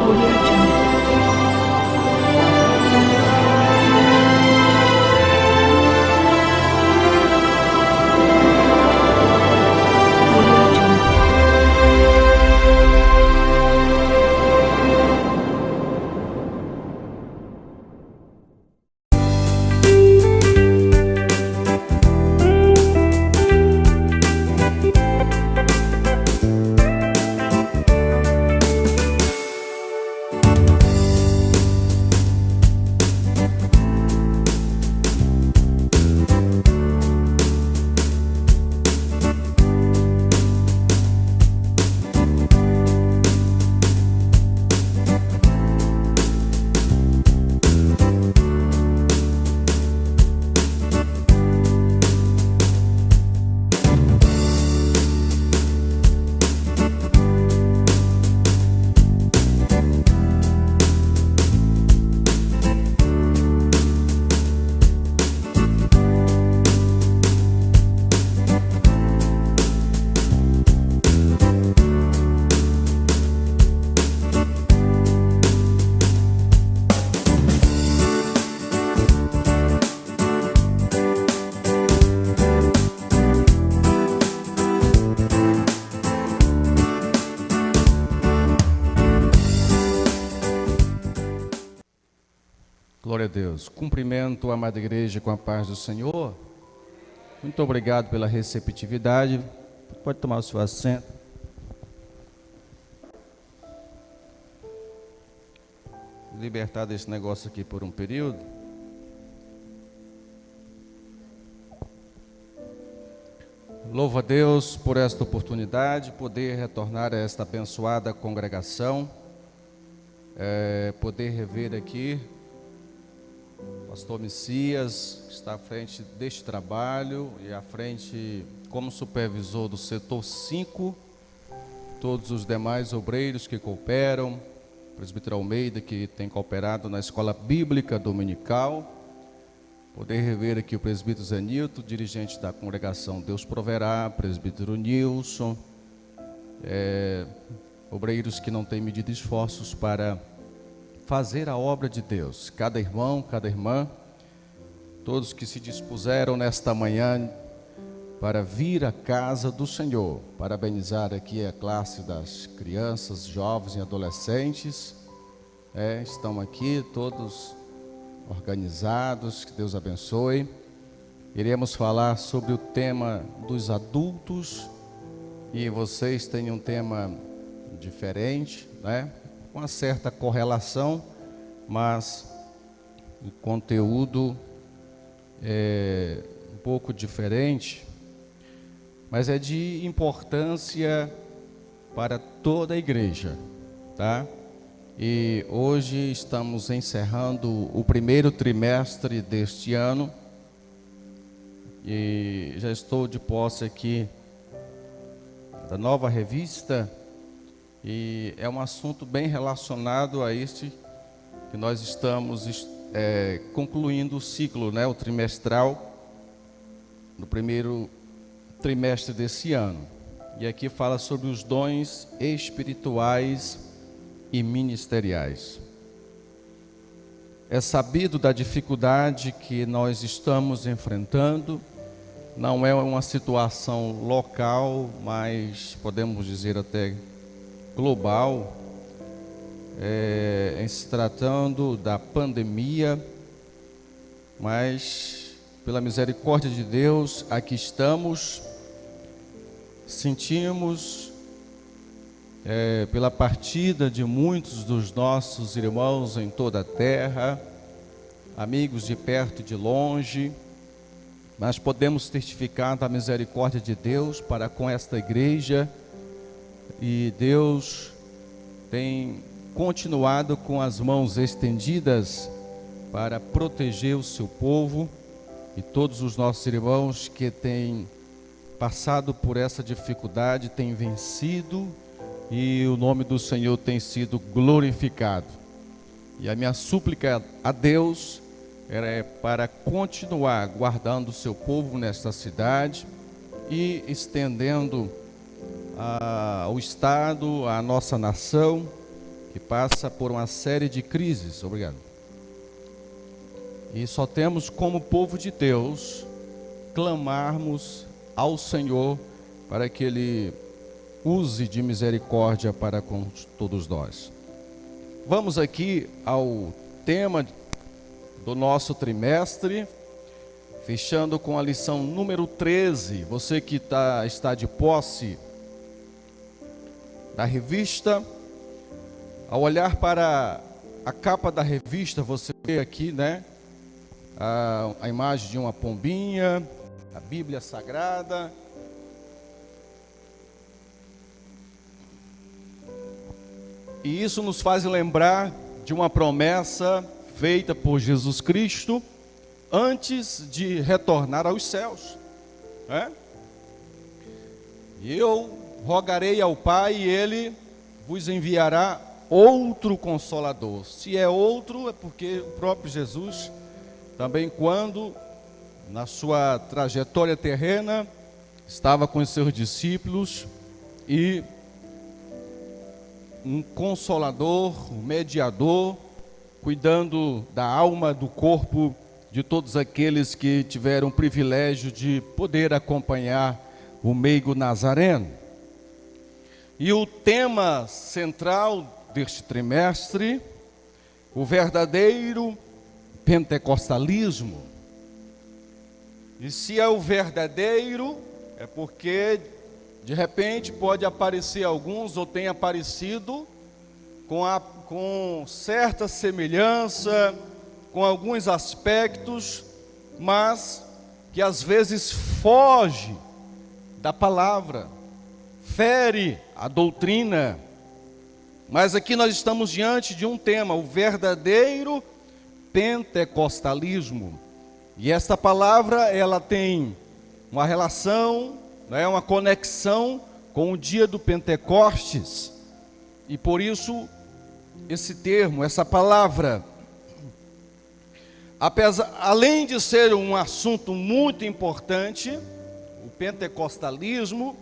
Audio Jungle. Audio Jungle. Glória a Deus. Cumprimento a amada igreja com a paz do Senhor. Muito obrigado pela receptividade. Pode tomar o seu assento. Libertar desse negócio aqui por um período. Louvo a Deus por esta oportunidade, poder retornar a esta abençoada congregação, poder rever aqui Pastor Messias, que está à frente deste trabalho e à frente como supervisor do setor 5, todos os demais obreiros que cooperam, presbítero Almeida, que tem cooperado na escola bíblica dominical, poder rever aqui o presbítero Zenilton, dirigente da congregação Deus Proverá, presbítero Nilson, obreiros que não têm medido esforços para fazer a obra de Deus, cada irmão, cada irmã, todos que se dispuseram nesta manhã para vir à casa do Senhor. Parabenizar aqui a classe das crianças, jovens e adolescentes, estão aqui todos organizados, que Deus abençoe. Iremos falar sobre o tema dos adultos, e vocês têm um tema diferente, com uma certa correlação, mas o conteúdo é um pouco diferente, mas é de importância para toda a igreja, tá? E hoje estamos encerrando o primeiro trimestre deste ano, e já estou de posse aqui da nova revista, e é um assunto bem relacionado a este que nós estamos concluindo o ciclo, o trimestral, no primeiro trimestre desse ano. E aqui fala sobre os dons espirituais e ministeriais. É sabido da dificuldade que nós estamos enfrentando. Não é uma situação local, mas podemos dizer até global, em se tratando da pandemia, mas pela misericórdia de Deus, aqui estamos. Sentimos pela partida de muitos dos nossos irmãos em toda a terra, amigos de perto e de longe, mas podemos testificar da misericórdia de Deus para com esta igreja. E Deus tem continuado com as mãos estendidas para proteger o seu povo, e todos os nossos irmãos que têm passado por essa dificuldade têm vencido, e o nome do Senhor tem sido glorificado. E a minha súplica a Deus é para continuar guardando o seu povo nesta cidade e estendendo ao Estado, à nossa nação, que passa por uma série de crises. Obrigado. E só temos como povo de Deus clamarmos ao Senhor para que Ele use de misericórdia para com todos nós. Vamos aqui ao tema do nosso trimestre, fechando com a lição número 13. Você que está de posse da revista, ao olhar para a capa da revista, você vê aqui, né, a imagem de uma pombinha, a Bíblia Sagrada. E isso nos faz lembrar de uma promessa feita por Jesus Cristo antes de retornar aos céus, né? E eu rogarei ao Pai e Ele vos enviará outro Consolador. Se é outro, é porque o próprio Jesus também, quando na sua trajetória terrena estava com os seus discípulos, e um Consolador, um mediador, cuidando da alma, do corpo de todos aqueles que tiveram o privilégio de poder acompanhar o meigo nazareno. E o tema central deste trimestre, o verdadeiro pentecostalismo. E se é o verdadeiro, é porque de repente pode aparecer alguns, ou tem aparecido, com certa semelhança, com alguns aspectos, mas que às vezes foge da palavra, fere a doutrina. Mas aqui nós estamos diante de um tema, o verdadeiro pentecostalismo. E esta palavra, ela tem uma relação, uma conexão com o dia do Pentecostes. E por isso, esse termo, essa palavra, além de ser um assunto muito importante, o pentecostalismo,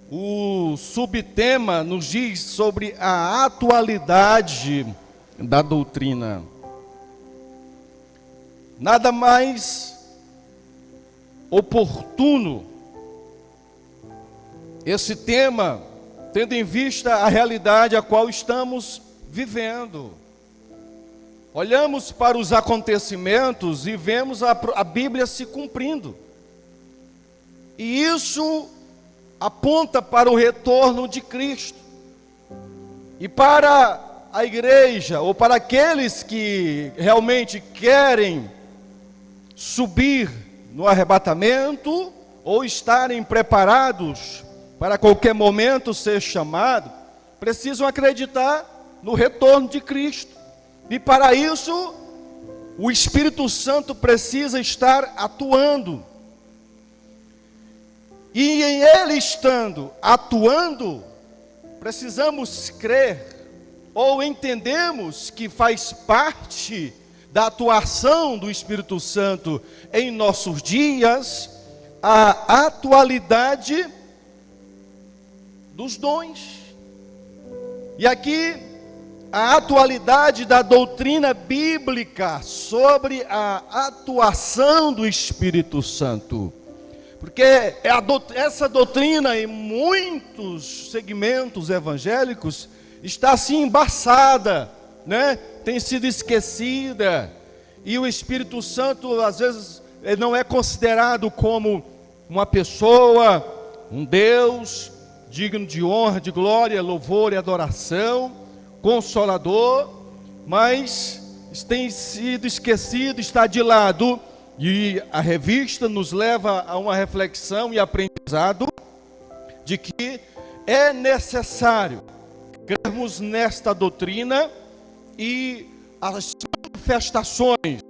o subtema nos diz sobre a atualidade da doutrina. Nada mais oportuno esse tema, tendo em vista a realidade a qual estamos vivendo. Olhamos para os acontecimentos e vemos a Bíblia se cumprindo. E isso aponta para o retorno de Cristo. E para a igreja, ou para aqueles que realmente querem subir no arrebatamento, ou estarem preparados para qualquer momento ser chamado, precisam acreditar no retorno de Cristo. E para isso, o Espírito Santo precisa estar atuando. E em Ele estando atuando, precisamos crer, ou entendemos que faz parte da atuação do Espírito Santo em nossos dias, a atualidade dos dons. E aqui, a atualidade da doutrina bíblica sobre a atuação do Espírito Santo. Porque essa doutrina, em muitos segmentos evangélicos, está assim embaçada, né? Tem sido esquecida. E o Espírito Santo, às vezes, ele não é considerado como uma pessoa, um Deus digno de honra, de glória, louvor e adoração, consolador, mas tem sido esquecido, está de lado. E a revista nos leva a uma reflexão e aprendizado de que é necessário crermos nesta doutrina, e as manifestações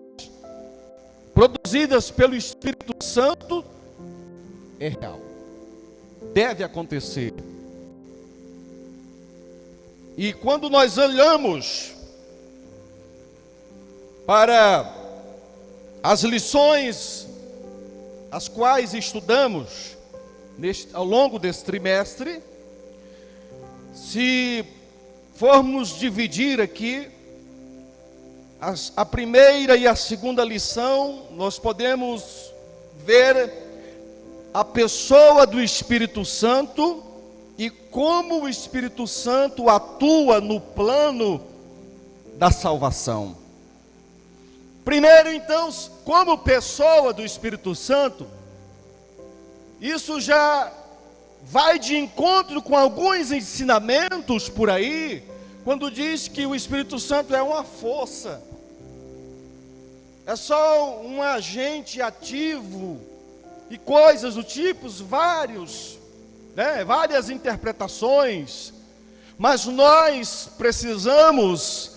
produzidas pelo Espírito Santo é real, deve acontecer. E quando nós olhamos para as lições as quais estudamos ao longo desse trimestre, se formos dividir aqui a primeira e a segunda lição, nós podemos ver a pessoa do Espírito Santo e como o Espírito Santo atua no plano da salvação. Primeiro, então, como pessoa do Espírito Santo, isso já vai de encontro com alguns ensinamentos por aí, quando diz que o Espírito Santo é uma força, é só um agente ativo e coisas do tipo, várias interpretações, mas nós precisamos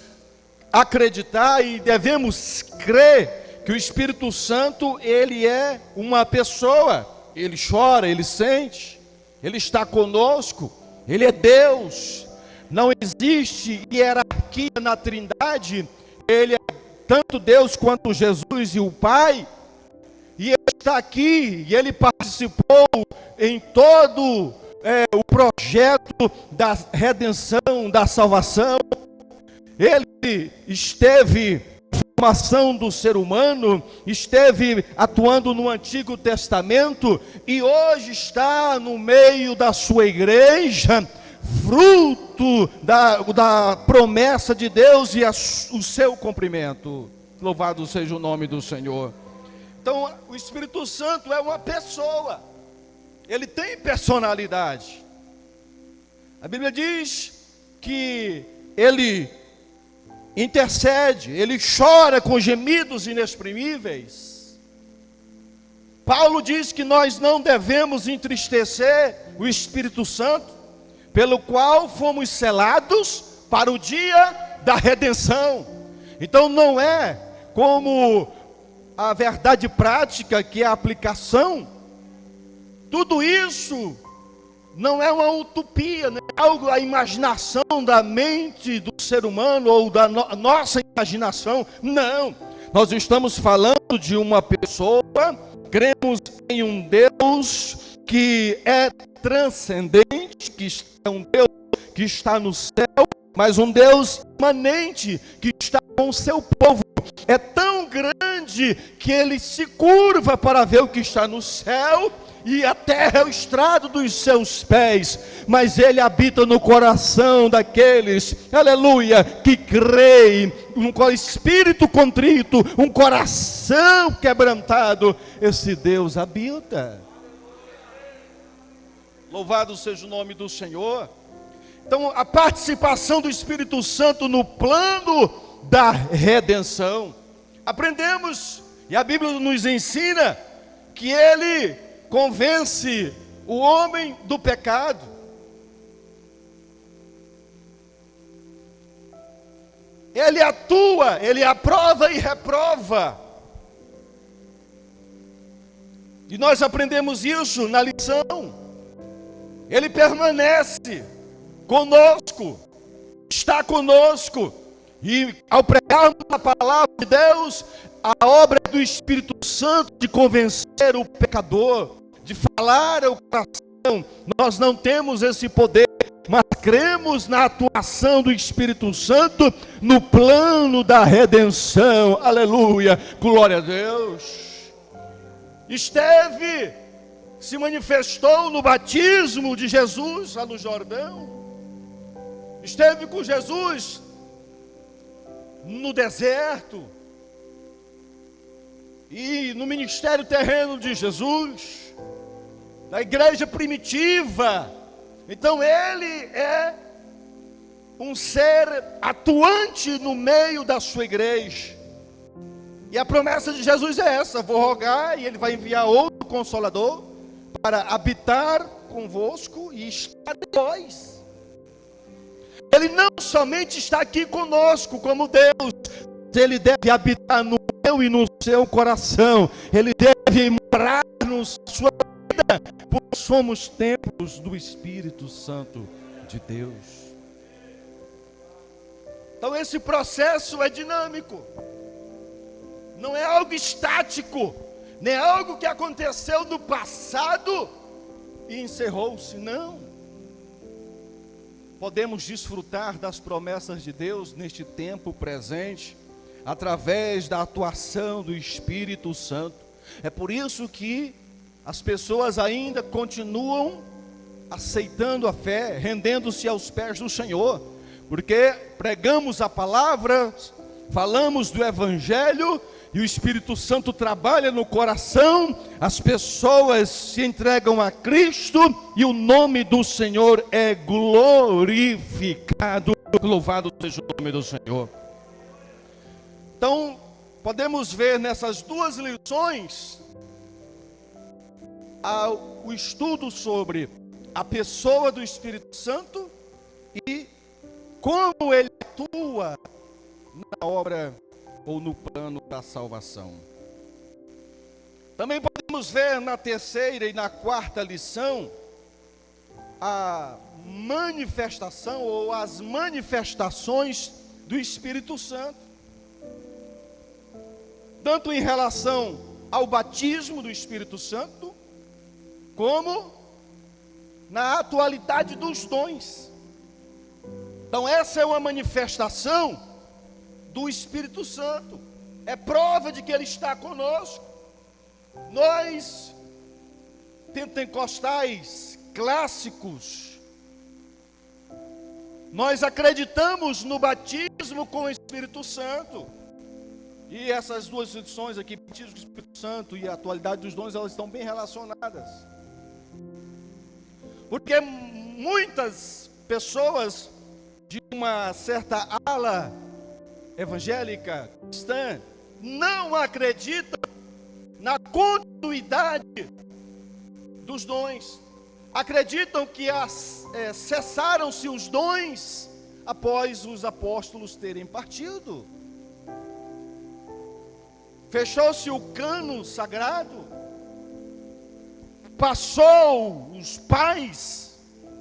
acreditar e devemos crer que o Espírito Santo, ele é uma pessoa, ele chora, ele sente, ele está conosco, ele é Deus, não existe hierarquia na Trindade, ele é tanto Deus quanto Jesus e o Pai, e ele está aqui, e ele participou em todo o projeto da redenção, da salvação. Ele esteve na formação do ser humano, esteve atuando no Antigo Testamento, e hoje está no meio da sua igreja, fruto da promessa de Deus e o seu cumprimento. Louvado seja o nome do Senhor. Então, o Espírito Santo é uma pessoa, ele tem personalidade. A Bíblia diz que ele intercede, ele chora com gemidos inexprimíveis. Paulo diz que nós não devemos entristecer o Espírito Santo, pelo qual fomos selados para o dia da redenção. Então não é como a verdade prática, que é a aplicação. Tudo isso não é uma utopia, não é algo da imaginação da mente do ser humano ou da nossa imaginação. Não, nós estamos falando de uma pessoa, cremos em um Deus que é transcendente, que é um Deus que está no céu, mas um Deus imanente que está com o seu povo. É tão grande que ele se curva para ver o que está no céu, e a terra é o estrado dos seus pés, mas ele habita no coração daqueles, aleluia, que creem, um espírito contrito, um coração quebrantado, esse Deus habita. Louvado seja o nome do Senhor. Então, a participação do Espírito Santo no plano da redenção. Aprendemos, e a Bíblia nos ensina, que ele convence o homem do pecado. Ele atua, ele aprova e reprova. E nós aprendemos isso na lição. Ele permanece conosco, está conosco, e ao pregarmos a palavra de Deus, a obra do Espírito Santo de convencer o pecador, de falar ao coração, nós não temos esse poder, mas cremos na atuação do Espírito Santo no plano da redenção. Aleluia, glória a Deus. Se manifestou no batismo de Jesus lá no Jordão, esteve com Jesus no deserto e no ministério terreno de Jesus, na igreja primitiva. Então ele é um ser atuante no meio da sua igreja, e a promessa de Jesus é essa: vou rogar e ele vai enviar outro Consolador para habitar convosco e estar em vós. Ele não somente está aqui conosco como Deus, ele deve habitar no meu e no seu coração, ele deve morar na sua vida, porque somos templos do Espírito Santo de Deus. Então esse processo é dinâmico, não é algo estático, nem é algo que aconteceu no passado e encerrou-se, não. podemos desfrutar das promessas de Deus neste tempo presente, através da atuação do Espírito Santo. É por isso que as pessoas ainda continuam aceitando a fé, rendendo-se aos pés do Senhor, porque pregamos a palavra, falamos do Evangelho, e o Espírito Santo trabalha no coração, as pessoas se entregam a Cristo, e o nome do Senhor é glorificado, louvado seja o nome do Senhor. Então, podemos ver nessas duas lições, o estudo sobre a pessoa do Espírito Santo e como ele atua na obra ou no plano da salvação. Também podemos ver na terceira e na quarta lição a manifestação ou as manifestações do Espírito Santo, tanto em relação ao batismo do Espírito Santo, como na atualidade dos dons. Então essa é uma manifestação do Espírito Santo, é prova de que Ele está conosco. Nós, pentecostais clássicos, nós acreditamos no batismo com o Espírito Santo, e essas duas lições aqui, batismo com o Espírito Santo e a atualidade dos dons, elas estão bem relacionadas, porque muitas pessoas de uma certa ala evangélica cristã não acreditam na continuidade dos dons, acreditam que cessaram-se os dons após os apóstolos terem partido, fechou-se o cano sagrado, passou os pais,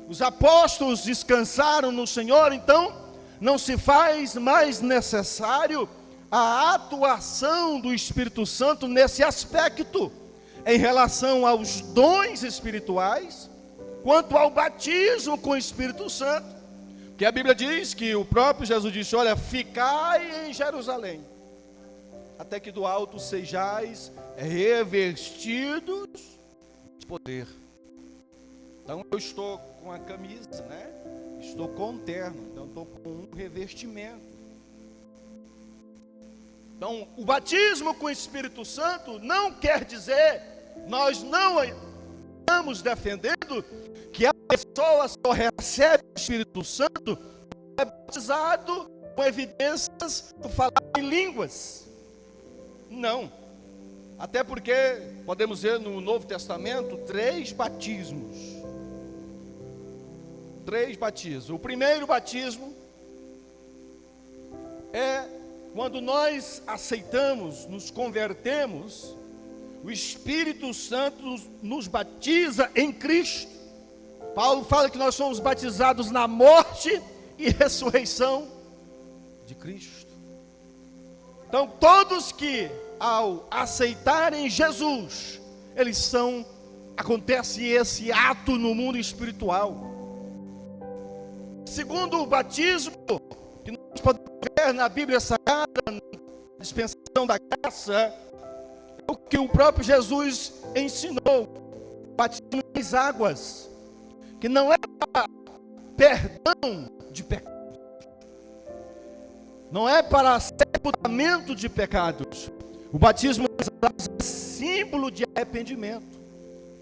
os apóstolos descansaram no Senhor, então não se faz mais necessário a atuação do Espírito Santo nesse aspecto, em relação aos dons espirituais, quanto ao batismo com o Espírito Santo, que a Bíblia diz que o próprio Jesus disse: olha, ficai em Jerusalém, até que do alto sejais revestidos de poder. Então eu estou com a camisa, né? Estou com um terno, então estou com um revestimento. Então, o batismo com o Espírito Santo não quer dizer, nós não estamos defendendo que a pessoa só recebe o Espírito Santo é batizado com evidências do falar em línguas. Não. Até porque podemos ver no Novo Testamento 3 batismos. 3 batismos. O primeiro batismo é quando nós aceitamos, nos convertemos, o Espírito Santo nos batiza em Cristo. Paulo fala que nós somos batizados na morte e ressurreição de Cristo. Então todos que ao aceitarem Jesus, acontece esse ato no mundo espiritual. Segundo o batismo, que nós podemos ver na Bíblia Sagrada, na dispensação da graça, é o que o próprio Jesus ensinou, batismo nas águas, que não é para perdão de pecados, não é para sepultamento de pecados. O batismo nas águas é símbolo de arrependimento,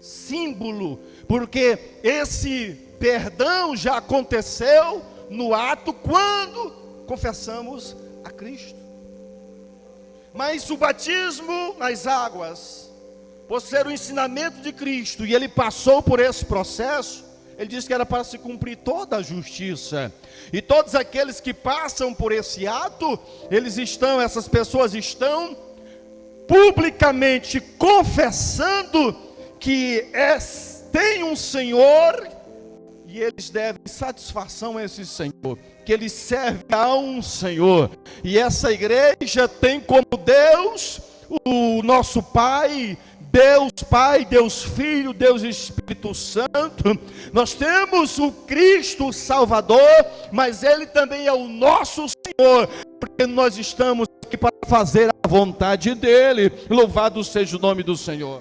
símbolo, porque esse perdão já aconteceu no ato quando confessamos a Cristo. Mas o batismo nas águas, por ser o ensinamento de Cristo, e ele passou por esse processo, ele disse que era para se cumprir toda a justiça. E todos aqueles que passam por esse ato, essas pessoas estão publicamente confessando que tem um Senhor, e eles devem satisfação a esse Senhor, que eles servem a um Senhor, e essa igreja tem como Deus, o nosso Pai, Deus Pai, Deus Filho, Deus Espírito Santo. Nós temos o Cristo Salvador, mas Ele também é o nosso Senhor, porque nós estamos aqui para fazer a vontade dEle. Louvado seja o nome do Senhor.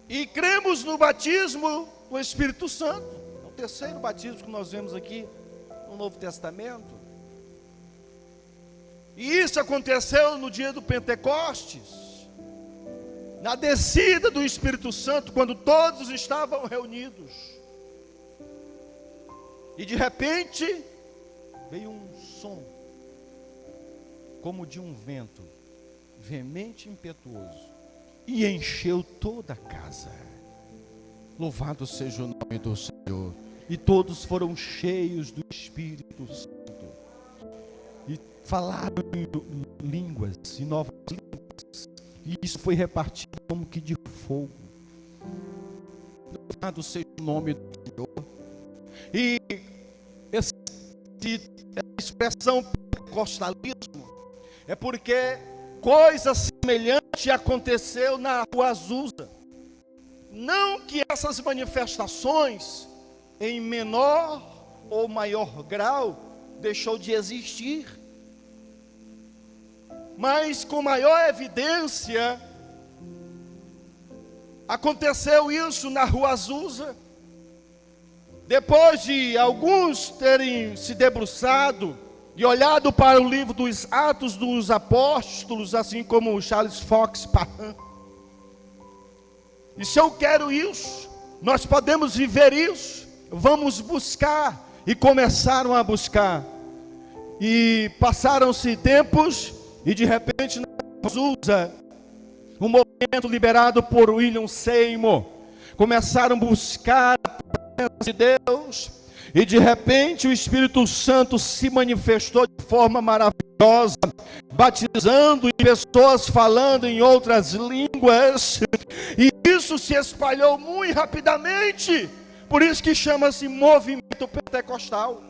E cremos no batismo do Espírito Santo. É o terceiro batismo que nós vemos aqui no Novo Testamento. E isso aconteceu no dia do Pentecostes, na descida do Espírito Santo, quando todos estavam reunidos. E de repente veio um som, como de um vento, veemente e impetuoso, e encheu toda a casa. Louvado seja o nome do Senhor. E todos foram cheios do Espírito Santo. E falaram em línguas, em novas línguas. E isso foi repartido como que de fogo. Louvado seja o nome do Senhor. E essa expressão pentecostalismo é porque coisa semelhante aconteceu na Rua Azusa. Não que essas manifestações, em menor ou maior grau, deixou de existir, mas com maior evidência aconteceu isso na Rua Azusa. Depois de alguns terem se debruçado e olhado para o livro dos Atos dos Apóstolos, assim como Charles Fox Parham, e se eu quero isso, nós podemos viver isso, vamos buscar. E começaram a buscar. E passaram-se tempos, e de repente na Azusa, um movimento liderado por William Seymour, começaram a buscar a presença de Deus, e de repente o Espírito Santo se manifestou de forma maravilhosa, batizando e pessoas falando em outras línguas, e isso se espalhou muito rapidamente. Por isso que chama-se movimento pentecostal.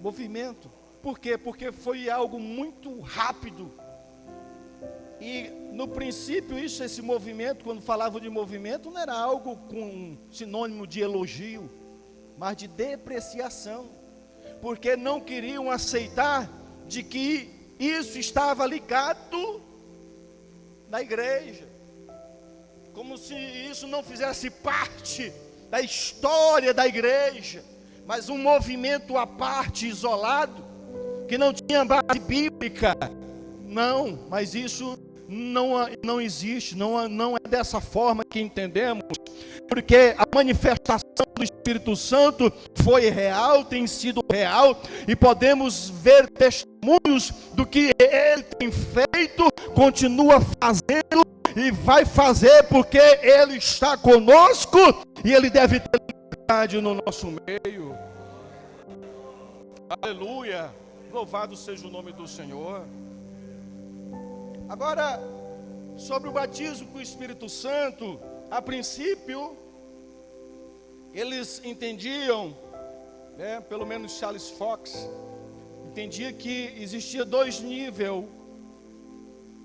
Movimento. Por quê? Porque foi algo muito rápido. E no princípio esse movimento, quando falava de movimento, não era algo com sinônimo de elogio, mas de depreciação. Porque não queriam aceitar de que isso estava ligado na igreja, como se isso não fizesse parte da história da igreja, mas um movimento à parte, isolado, que não tinha base bíblica. Não, mas isso não existe, não é dessa forma que entendemos, porque a manifestação do Espírito Santo foi real, tem sido real, e podemos ver testemunhos do que Ele tem feito, continua fazendo e vai fazer, porque Ele está conosco e Ele deve ter liberdade no nosso meio. Aleluia, louvado seja o nome do Senhor. Agora, sobre o batismo com o Espírito Santo, a princípio, eles entendiam, pelo menos Charles Fox, entendia que existia dois níveis.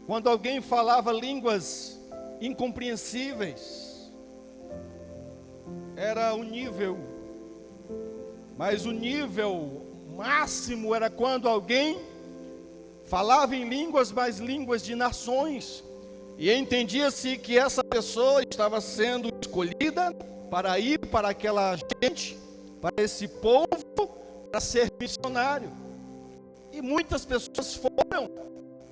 Quando alguém falava línguas incompreensíveis, era um nível, mas o nível máximo era quando alguém falava em línguas, mas línguas de nações, e entendia-se que essa pessoa estava sendo escolhida para ir para aquela gente, para esse povo, para ser missionário. E muitas pessoas foram,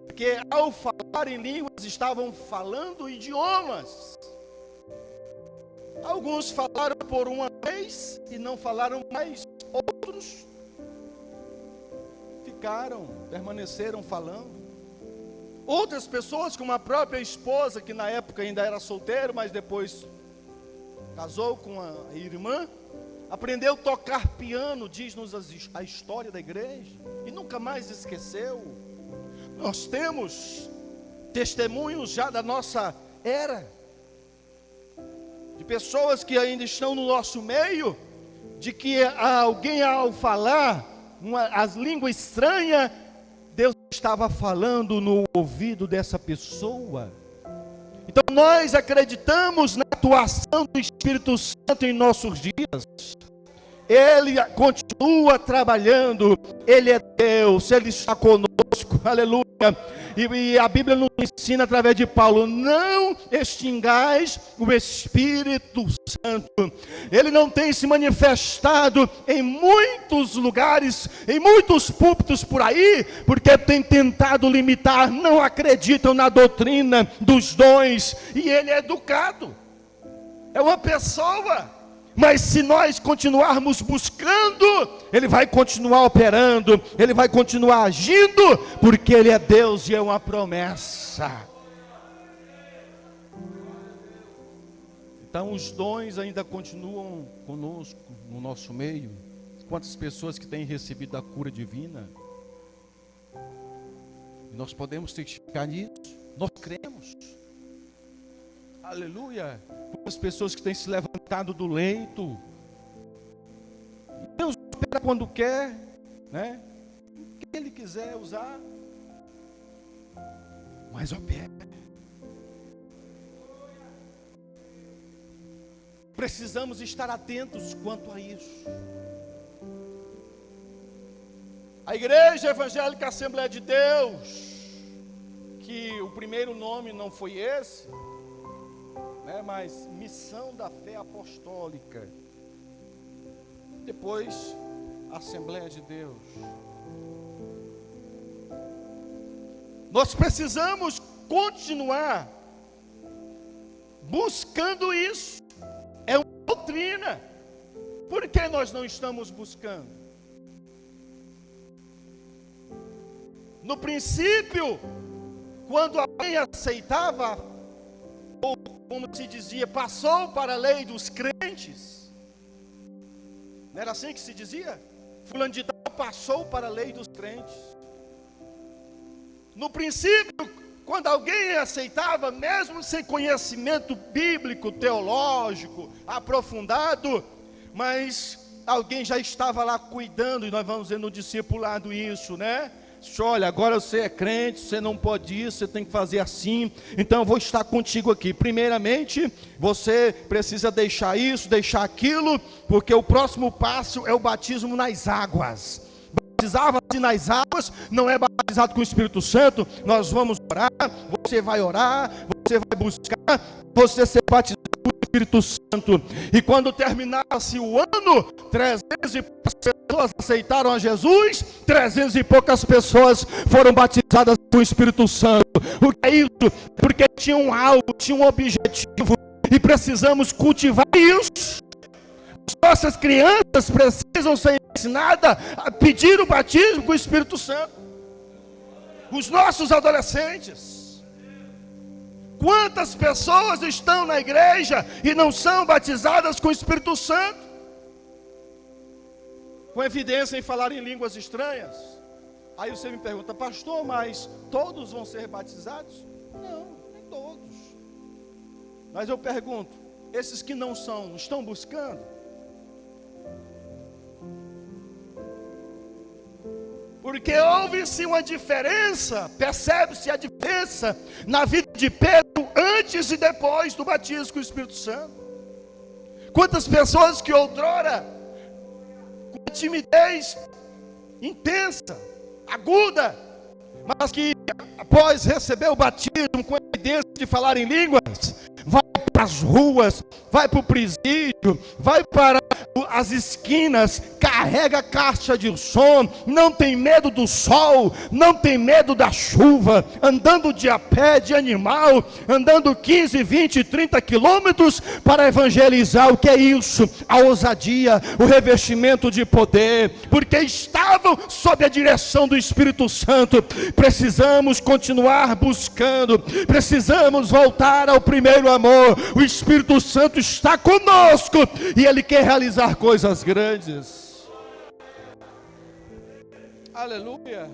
porque ao falar em línguas estavam falando idiomas. Alguns falaram por uma vez e não falaram mais, outros permaneceram falando. Outras pessoas, como a própria esposa, que na época ainda era solteiro, mas depois casou com a irmã, aprendeu a tocar piano, diz-nos a história da igreja, e nunca mais esqueceu. Nós temos testemunhos já da nossa era, de pessoas que ainda estão no nosso meio, de que alguém ao falar as línguas estranhas, Deus estava falando no ouvido dessa pessoa. Então nós acreditamos na atuação do Espírito Santo em nossos dias. Ele continua trabalhando, Ele é Deus, Ele está conosco, aleluia. E a Bíblia nos ensina através de Paulo: não extingais o Espírito Santo. Ele não tem se manifestado em muitos lugares, em muitos púlpitos por aí, porque tem tentado limitar, não acreditam na doutrina dos dons, e ele é educado, é uma pessoa. Mas se nós continuarmos buscando, Ele vai continuar operando, Ele vai continuar agindo, porque Ele é Deus e é uma promessa. Então os dons ainda continuam conosco, no nosso meio. Quantas pessoas que têm recebido a cura divina? E nós podemos testificar nisso, nós cremos. Aleluia. As pessoas que têm se levantado do leito. Deus opera quando quer, né? O que Ele quiser usar, mas opera. Precisamos estar atentos quanto a isso. A Igreja Evangélica Assembleia de Deus, que o primeiro nome não foi esse, mas Missão da Fé Apostólica, depois Assembleia de Deus. Nós precisamos continuar buscando isso. É uma doutrina. Por que nós não estamos buscando? No princípio, quando alguém aceitava, ou como se dizia, passou para a lei dos crentes, não era assim que se dizia? Fulano de tal passou para a lei dos crentes. No princípio, quando alguém aceitava, mesmo sem conhecimento bíblico, teológico, aprofundado, mas alguém já estava lá cuidando, e nós vamos ver no discipulado isso, né? Olha, agora você é crente, você não pode isso, você tem que fazer assim, então eu vou estar contigo aqui. Primeiramente, você precisa deixar isso, deixar aquilo, porque o próximo passo é o batismo nas águas. Batizava-se nas águas, não é batizado com o Espírito Santo. Nós vamos orar, você vai buscar, você ser batizado com o Espírito Santo. E quando terminasse o ano, 300 e poucas pessoas aceitaram a Jesus, 300 e poucas pessoas foram batizadas com o Espírito Santo. O que é isso? Porque tinha um alvo, tinha um objetivo, e precisamos cultivar isso. As nossas crianças precisam ser ensinadas a pedir o batismo com o Espírito Santo. Os nossos adolescentes. Quantas pessoas estão na igreja e não são batizadas com o Espírito Santo? Com evidência em falar em línguas estranhas. Aí você me pergunta: pastor, mas todos vão ser batizados? Não, nem todos. Mas eu pergunto: esses que não são, estão buscando? Porque houve-se uma diferença, percebe-se a diferença na vida de Pedro antes e depois do batismo com o Espírito Santo. Quantas pessoas que outrora, com timidez intensa, aguda, mas que após receber o batismo com a evidência de falar em línguas, vai para as ruas, vai para o presídio, vai para as esquinas, carrega a caixa de som, não tem medo do sol, não tem medo da chuva, andando de a pé, de animal, andando 15, 20, 30 quilômetros para evangelizar. O que é isso? A ousadia, o revestimento de poder, porque estavam sob a direção do Espírito Santo. Precisamos continuar buscando, precisamos voltar ao primeiro amor. O Espírito Santo está conosco e Ele quer realizar coisas grandes. Aleluia,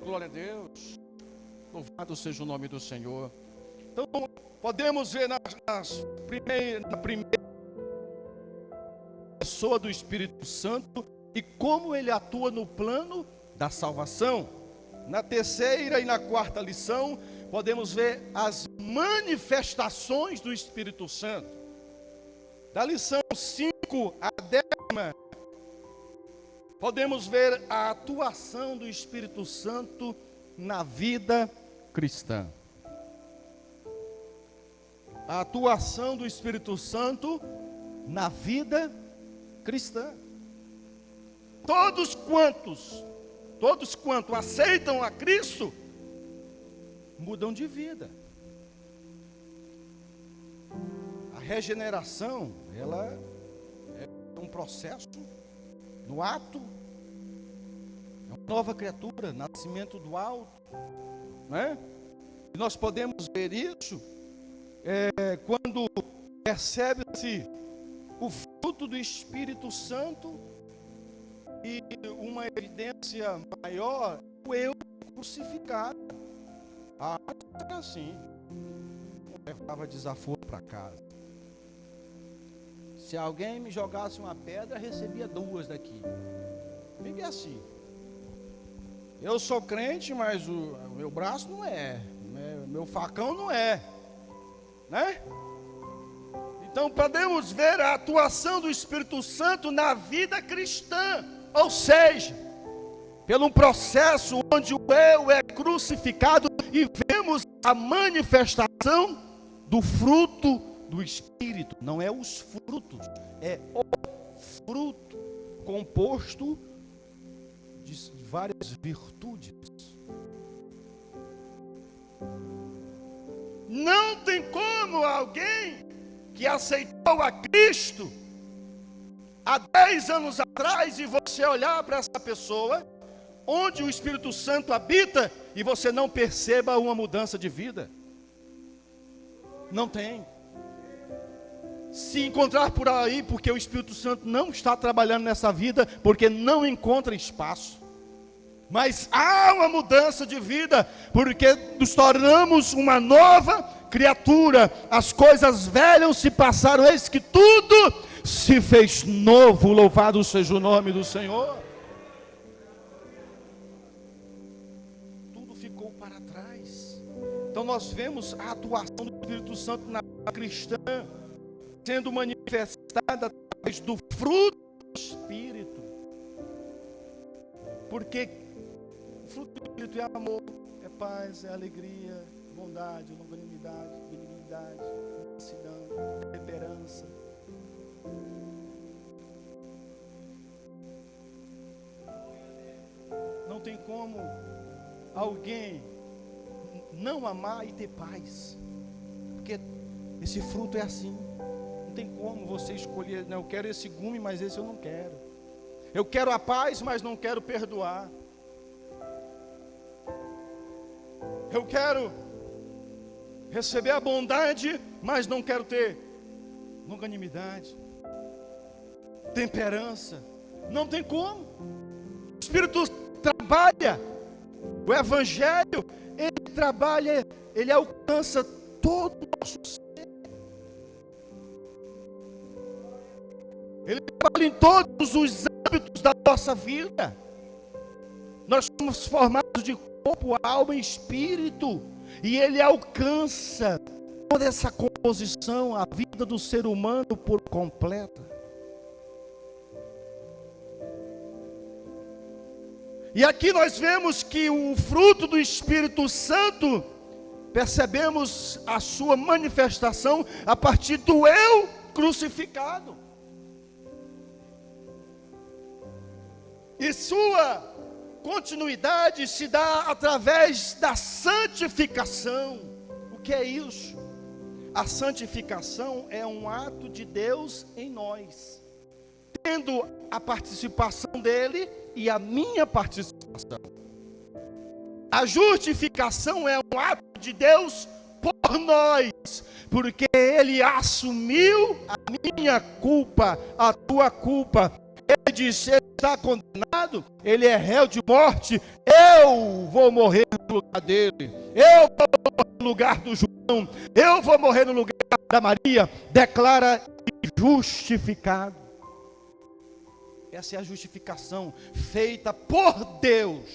glória a Deus, louvado seja o nome do Senhor. Então podemos ver na primeira pessoa do Espírito Santo e como ele atua no plano da salvação. Na terceira e na quarta lição, podemos ver as manifestações do Espírito Santo. Da lição 5 à 10ª, podemos ver a atuação do Espírito Santo na vida cristã. A atuação do Espírito Santo na vida cristã. Todos quantos aceitam a Cristo, mudam de vida. A regeneração, ela é um processo, no ato, é uma nova criatura, nascimento do alto, não é? E nós podemos ver isso quando percebe-se o fruto do Espírito Santo. E uma evidência maior, o eu crucificado. É assim. Eu levava desaforo para casa. Se alguém me jogasse uma pedra, recebia 2 daqui. Fique assim. Eu sou crente, mas o meu braço não é. Meu facão não é. Né? Então podemos ver a atuação do Espírito Santo na vida cristã. Ou seja, pelo processo onde o eu é crucificado e vemos a manifestação do fruto do Espírito. Não é os frutos, é o fruto composto de várias virtudes. Não tem como alguém que aceitou a Cristo há 10 anos atrás e você olhar para essa pessoa, onde o Espírito Santo habita, e você não perceba uma mudança de vida. Não tem. Se encontrar por aí, porque o Espírito Santo não está trabalhando nessa vida, porque não encontra espaço. Mas há uma mudança de vida, porque nos tornamos uma nova criatura. As coisas velhas se passaram, eis que tudo se fez novo. Louvado seja o nome do Senhor. Tudo ficou para trás. Então nós vemos a atuação do Espírito Santo na vida cristã sendo manifestada através do fruto do Espírito. Porque o fruto do Espírito é amor, é paz, é alegria, bondade, longanimidade, benignidade, mansidão, temperança. Não tem como alguém não amar e ter paz, porque esse fruto é assim. Não tem como você escolher, não, eu quero esse gume, mas esse eu não quero. Eu quero a paz, mas não quero perdoar. Eu quero receber a bondade, mas não quero ter longanimidade, temperança. Não tem como. O Espírito trabalha, o Evangelho, ele trabalha, ele alcança todo o nosso ser. Ele trabalha em todos os âmbitos da nossa vida. Nós somos formados de corpo, alma e espírito, e ele alcança toda essa composição, a vida do ser humano por completa. E aqui nós vemos que o fruto do Espírito Santo, percebemos a sua manifestação a partir do eu crucificado. E sua continuidade se dá através da santificação. O que é isso? A santificação é um ato de Deus em nós, tendo a participação dele e a minha participação. A justificação é um ato de Deus por nós, porque ele assumiu a minha culpa, a tua culpa. Ele disse: ele está condenado, ele é réu de morte, eu vou morrer no lugar dele, eu vou morrer no lugar do João, eu vou morrer no lugar da Maria. Declara justificado. Essa é a justificação feita por Deus.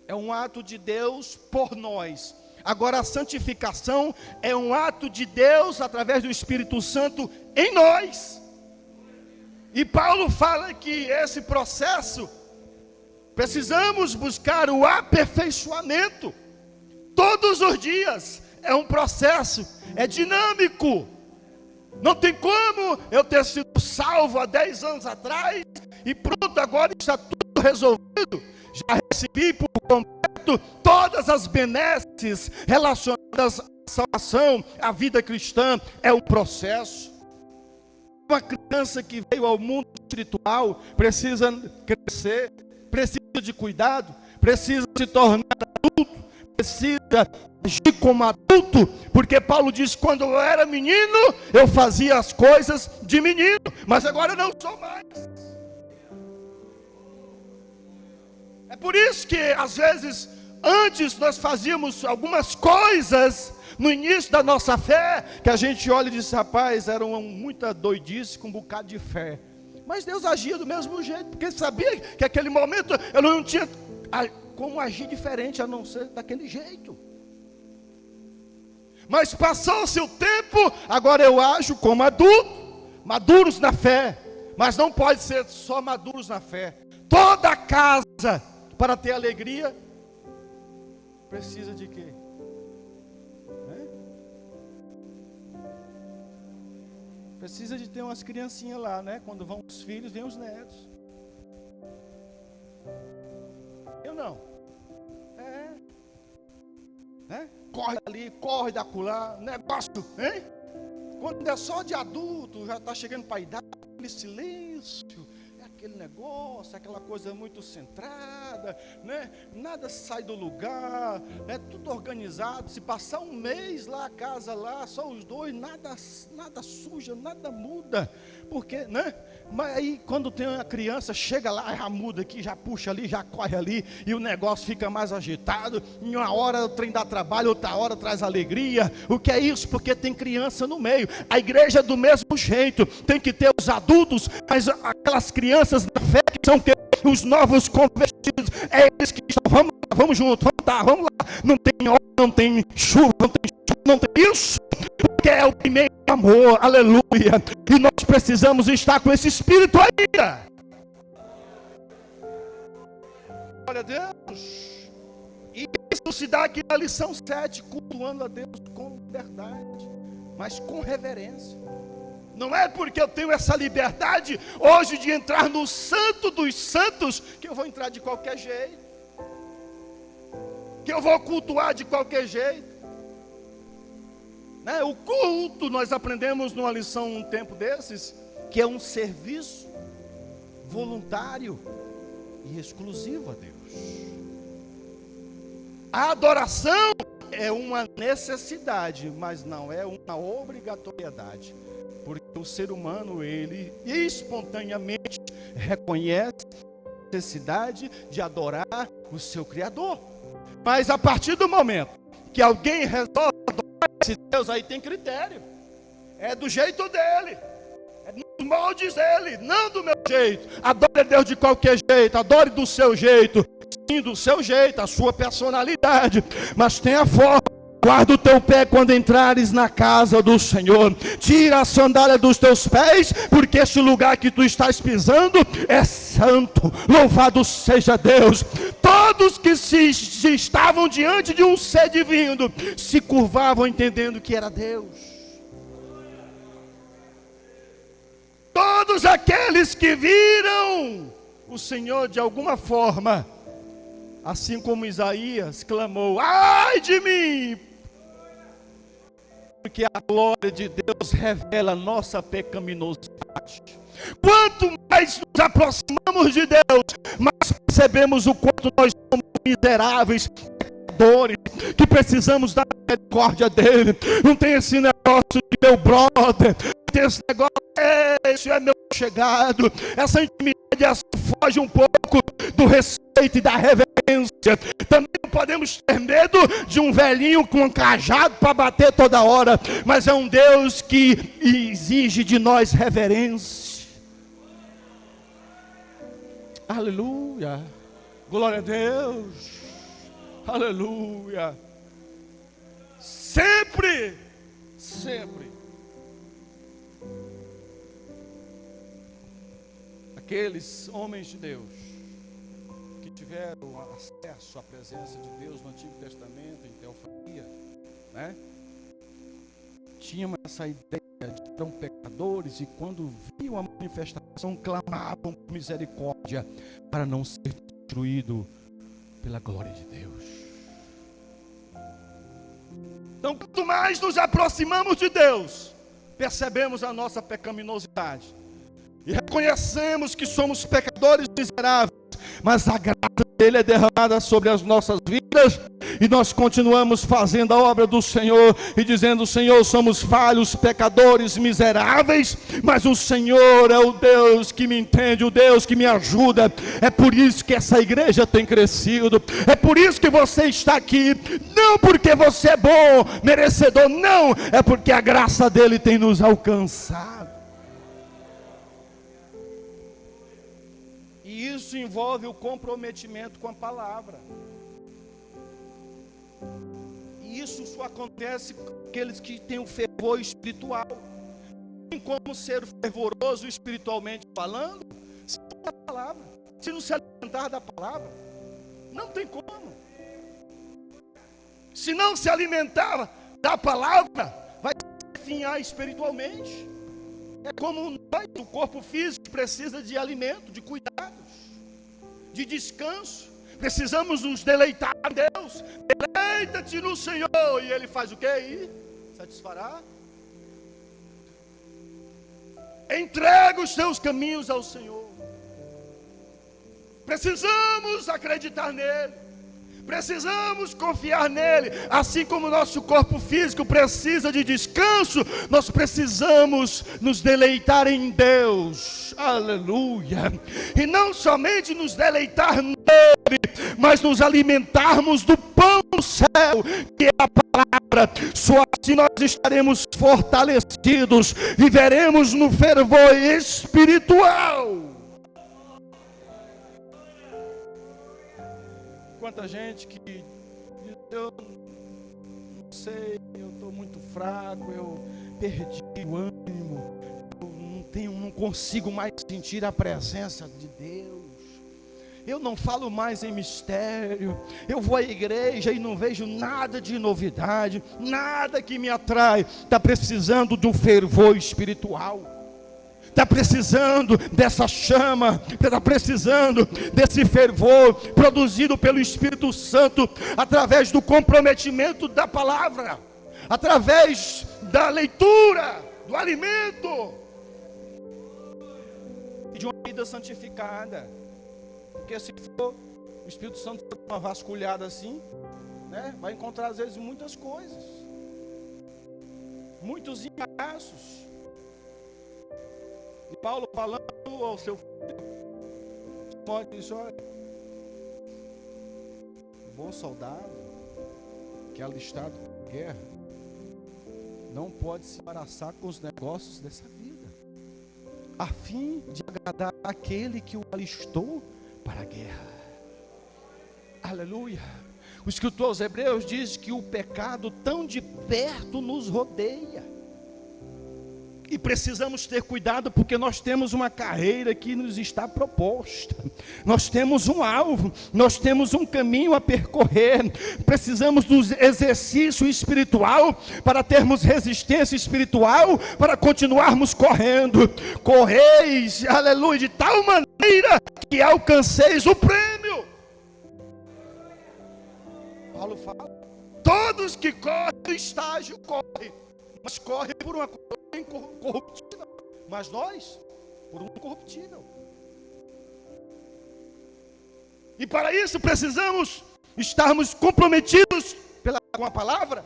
É um ato de Deus por nós. Agora a santificação é um ato de Deus através do Espírito Santo em nós. E Paulo fala que esse processo, precisamos buscar o aperfeiçoamento. Todos os dias é um processo, é dinâmico. Não tem como eu ter sido salvo há 10 anos atrás e pronto, agora está tudo resolvido. Já recebi por completo todas as benesses relacionadas à salvação, à vida cristã. É um processo. Uma criança que veio ao mundo espiritual precisa crescer, precisa de cuidado, precisa se tornar adulto, precisa agir como adulto, porque Paulo diz: quando eu era menino, eu fazia as coisas de menino, mas agora eu não sou mais. É por isso que às vezes, antes nós fazíamos algumas coisas no início da nossa fé, que a gente olha e diz: rapaz, era muita doidice com um bocado de fé. Mas Deus agia do mesmo jeito, porque Ele sabia que naquele momento eu não tinha como agir diferente a não ser daquele jeito. Mas passou-se o tempo, agora eu ajo como adulto, maduros na fé. Mas não pode ser só maduros na fé. Toda casa, para ter alegria, precisa de quê? Precisa de ter umas criancinhas lá, né? Quando vão os filhos, vêm os netos. Eu não. Corre dali, corre da acolá, negócio, hein? Quando é só de adulto, já está chegando para a idade, aquele silêncio, é aquele negócio, aquela coisa muito centrada, né? Nada sai do lugar, é tudo organizado. Se passar um mês lá, a casa lá, só os dois, nada suja, nada muda, porque, né? Mas aí quando tem uma criança, chega lá, já muda aqui, já puxa ali, já corre ali, e o negócio fica mais agitado. Em uma hora o trem dá trabalho, outra hora traz alegria. O que é isso? Porque tem criança no meio. A igreja é do mesmo jeito, tem que ter os adultos, mas aquelas crianças da fé que são os novos convertidos, é eles que estão, vamos junto, vamos lá. Não tem hora, não tem chuva, não tem isso, porque é o primeiro amor, aleluia. E nós precisamos estar com esse espírito ainda. Glória a Deus. E isso se dá aqui na lição 7, cultuando a Deus com verdade, mas com reverência. Não é porque eu tenho essa liberdade hoje de entrar no santo dos santos que eu vou entrar de qualquer jeito, que eu vou cultuar de qualquer jeito. Né? O culto, nós aprendemos numa lição um tempo desses, que é um serviço voluntário e exclusivo a Deus. A adoração é uma necessidade, mas não é uma obrigatoriedade, porque o ser humano, ele espontaneamente reconhece a necessidade de adorar o seu Criador. Mas a partir do momento que alguém resolve adorar esse Deus, aí tem critério, é do jeito dele, é nos moldes dele, não do meu jeito. Adore a Deus de qualquer jeito, adore do seu jeito, sim, do seu jeito, a sua personalidade, mas tenha forma. Guarda o teu pé quando entrares na casa do Senhor. Tira a sandália dos teus pés, porque este lugar que tu estás pisando é santo. Louvado seja Deus. Todos que se estavam diante de um ser divino se curvavam entendendo que era Deus. Todos aqueles que viram o Senhor de alguma forma, assim como Isaías clamou: ai de mim! Porque a glória de Deus revela a nossa pecaminosidade. Quanto mais nos aproximamos de Deus, mais percebemos o quanto nós somos miseráveis, pecadores, que precisamos da misericórdia dele. Não tem esse negócio de meu brother, não tem esse negócio, esse é meu chegado. Essa intimidade foge um pouco do respeito e da reverência. Também não podemos ter medo de um velhinho com um cajado para bater toda hora, mas é um Deus que exige de nós reverência. Aleluia. Glória a Deus. Aleluia. Sempre, sempre. Aqueles homens de Deus que tiveram acesso à presença de Deus no Antigo Testamento, em teofania, né? Tinham essa ideia de que eram pecadores e quando viam a manifestação clamavam por misericórdia para não ser destruído pela glória de Deus. Então, quanto mais nos aproximamos de Deus, percebemos a nossa pecaminosidade e reconhecemos que somos pecadores miseráveis, mas a graça dele é derramada sobre as nossas vidas e nós continuamos fazendo a obra do Senhor e dizendo: Senhor, somos falhos, pecadores, miseráveis, mas o Senhor é o Deus que me entende, o Deus que me ajuda. É por isso que essa igreja tem crescido, é por isso que você está aqui, não porque você é bom, merecedor, não, é porque a graça dele tem nos alcançado. E isso envolve o comprometimento com a palavra. E isso só acontece com aqueles que têm um fervor espiritual. Não tem como ser fervoroso espiritualmente falando se não é a palavra, se não se alimentar da palavra. Não tem como. Se não se alimentar da palavra, vai definhar espiritualmente. É como nós, o corpo físico, precisa de alimento, de cuidados, de descanso. Precisamos nos deleitar a Deus. Deleita-te no Senhor. E Ele faz o que aí? Satisfará. Entrega os teus caminhos ao Senhor. Precisamos acreditar nele. Precisamos confiar nele. Assim como o nosso corpo físico precisa de descanso, nós precisamos nos deleitar em Deus. Aleluia. E não somente nos deleitar nele, mas nos alimentarmos do pão do céu, que é a palavra. Só assim nós estaremos fortalecidos, viveremos no fervor espiritual. Quanta gente que diz: eu não sei, eu estou muito fraco, eu perdi o ânimo, eu não consigo mais sentir a presença de Deus, eu não falo mais em mistério, eu vou à igreja e não vejo nada de novidade, nada que me atrai. Está precisando de um fervor espiritual. Está precisando dessa chama, está precisando desse fervor produzido pelo Espírito Santo, através do comprometimento da palavra, através da leitura, do alimento, e de uma vida santificada. Porque se for o Espírito Santo for uma vasculhada assim, né, vai encontrar às vezes muitas coisas, muitos embaraços. E Paulo falando ao seu filho, disse: olha, o bom soldado que é alistado para a guerra não pode se embaraçar com os negócios dessa vida, a fim de agradar aquele que o alistou para a guerra. Aleluia. O escritor aos Hebreus diz que o pecado tão de perto nos rodeia. E precisamos ter cuidado, porque nós temos uma carreira que nos está proposta. Nós temos um alvo, nós temos um caminho a percorrer. Precisamos do exercício espiritual para termos resistência espiritual, para continuarmos correndo. Correis, aleluia, de tal maneira que alcanceis o prêmio. Paulo fala: todos que correm no estágio correm, mas correm por uma coisa incorruptível, mas nós por um corruptível. E para isso precisamos estarmos comprometidos com a palavra.